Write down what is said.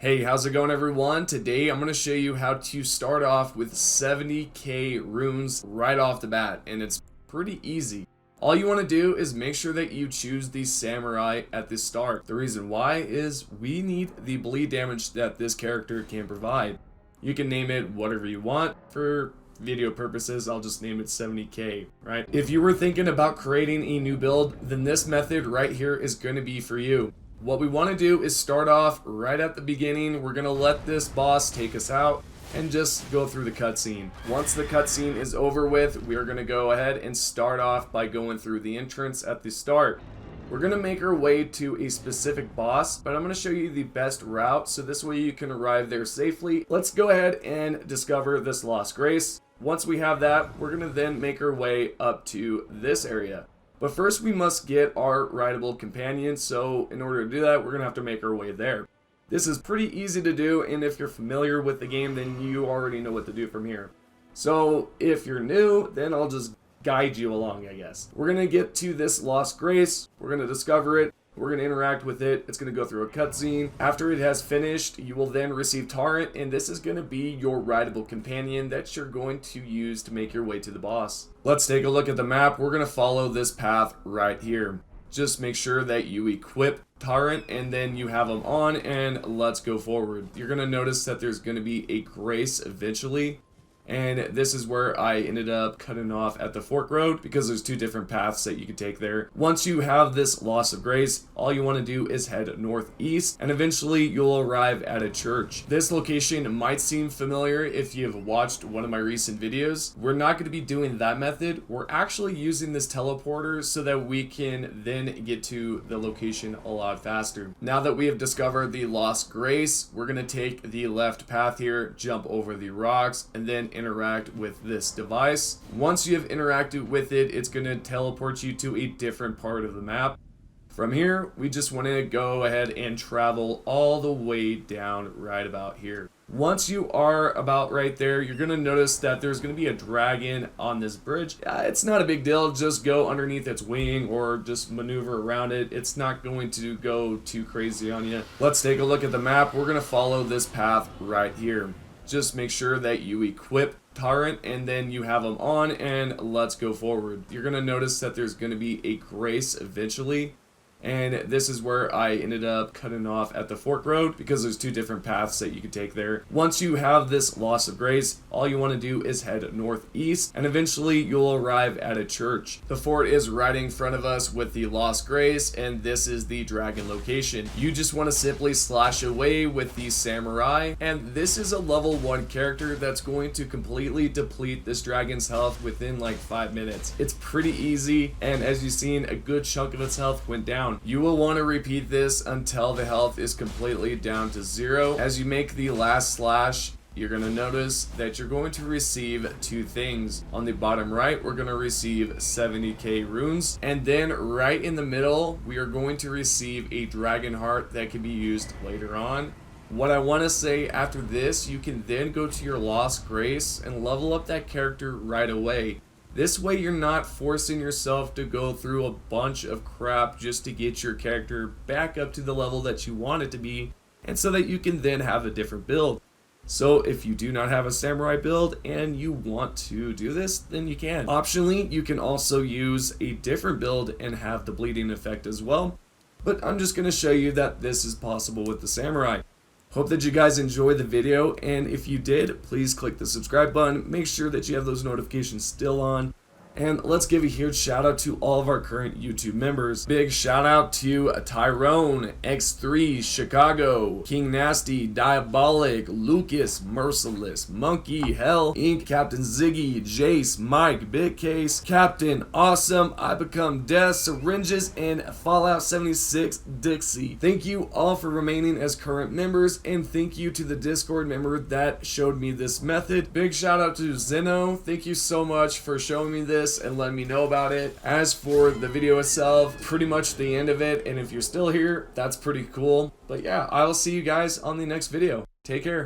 Hey, how's it going everyone? Today I'm going to show you how to start off with 70k runes right off the bat, and it's pretty easy. All you want to do is make sure that you choose the samurai at the start. The reason why is we need the bleed damage that this character can provide. You can name it whatever you want. For video purposes, I'll just name it 70k, right? If you were thinking about creating a new build, then this method right here is going to be for you. What we want to do is start off right at the beginning. We're going to let this boss take us out and just go through the cutscene. Once the cutscene is over with, we are going to go ahead and start off by going through the entrance at the start. We're going to make our way to a specific boss, but I'm going to show you the best route so this way you can arrive there safely. Let's go ahead and discover this Lost Grace. Once we have that, we're going to then make our way up to this area. But first we must get our rideable companion, so in order to do that, we're going to have to make our way there. This is pretty easy to do, and if you're familiar with the game, then you already know what to do from here. So if you're new, then I'll just guide you along, I guess. We're going to get to this Lost Grace, we're going to discover it, we're going to interact with it, it's going to go through a cutscene. After it has finished, you will then receive Torrent, and this is going to be your rideable companion that you're going to use to make your way to the boss. Let's take a look at the map. We're going to follow this path right here. Just make sure that you equip Torrent and then you have them on, and let's go forward. You're going to notice that there's going to be a grace eventually. And this is where I ended up cutting off at the fork road because there's two different paths that you can take there. Once you have this Loss of Grace, all you want to do is head northeast and eventually you'll arrive at a church. This location might seem familiar if you've watched one of my recent videos. We're not going to be doing that method. We're actually using this teleporter so that we can then get to the location a lot faster. Now that we have discovered the Lost Grace, we're going to take the left path here, jump over the rocks, and then interact with this device. Once you have interacted with it, it's going to teleport you to a different part of the map. From here, we just want to go ahead and travel all the way down right about here. Once you are about right there, you're going to notice that there's going to be a dragon on this bridge. It's not a big deal, just go underneath its wing or just maneuver around it. It's not going to go too crazy on you. Let's take a look at the map. We're going to follow this path right here. Just make sure that you equip Torrent and then you have them on, and let's go forward. You're going to notice that there's going to be a grace eventually. And this is where I ended up cutting off at the fork road because there's two different paths that you can take there. Once you have this Loss of Grace, all you want to do is head northeast and eventually you'll arrive at a church. The fort is right in front of us with the Lost Grace, and this is the dragon location. You just want to simply slash away with the samurai, and this is a level 1 character that's going to completely deplete this dragon's health within like 5 minutes. It's pretty easy, and as you've seen, a good chunk of its health went down. You will want to repeat this until the health is completely down to 0. As you make the last slash, you're going to notice that you're going to receive two things. On the bottom right, we're going to receive 70k runes, and then right in the middle, we are going to receive a dragon heart that can be used later on. What I want to say after this, you can then go to your Lost Grace and level up that character right away. This way you're not forcing yourself to go through a bunch of crap just to get your character back up to the level that you want it to be, and so that you can then have a different build. So if you do not have a samurai build and you want to do this, then you can. Optionally, you can also use a different build and have the bleeding effect as well, but I'm just going to show you that this is possible with the samurai. Hope that you guys enjoyed the video, and if you did, please click the subscribe button. Make sure that you have those notifications still on. And let's give a huge shout out to all of our current YouTube members. Big shout out to Tyrone, X3, Chicago, King Nasty, Diabolic, Lucas, Merciless, Monkey, Hell, Inc, Captain Ziggy, Jace, Mike, Big Case, Captain Awesome, I Become Death, Syringes, and Fallout 76 Dixie. Thank you all for remaining as current members, and thank you to the Discord member that showed me this method. Big shout out to Zeno. Thank you so much for showing me this and letting me know about it. As for the video itself, pretty much the end of it, and if you're still here, that's pretty cool. But yeah, I will see you guys on the next video. Take care.